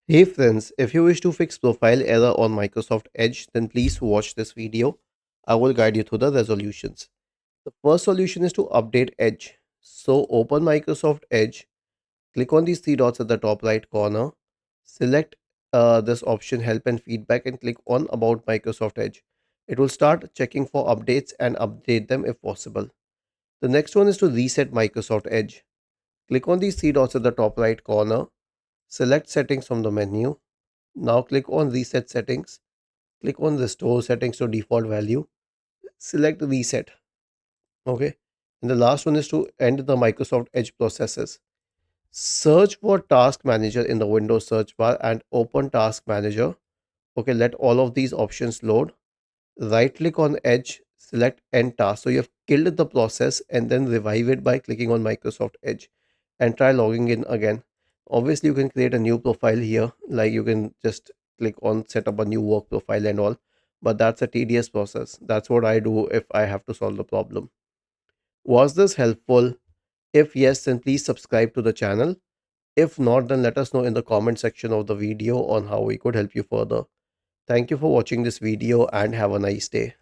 Hey friends, if you wish to fix profile error on Microsoft Edge, then please watch this video. I will guide you through the resolutions. The first solution is to update Edge. So open Microsoft Edge, click on these three dots at the top right corner, select this option Help and Feedback and click on About Microsoft Edge. It will start checking for updates and update them if possible. The next one is to reset Microsoft Edge. Click on these three dots at the top right corner, select Settings from the menu. Now click on Reset Settings. Click on Restore Settings to default value. Select Reset. Okay. And the last one is to end the Microsoft Edge processes. Search for Task Manager in the Windows search bar and open Task Manager. Okay. Let all of these options load. Right click on Edge. Select End Task. So you have killed the process and then revive it by clicking on Microsoft Edge and try logging in again. Obviously, you can create a new profile here, like you can just click on set up a new work profile and all, but that's a tedious process. That's what I do if I have to solve the problem. Was this helpful? If yes, then please subscribe to the channel. If not, then let us know in the comment section of the video on how we could help you further. Thank you for watching this video and have a nice day.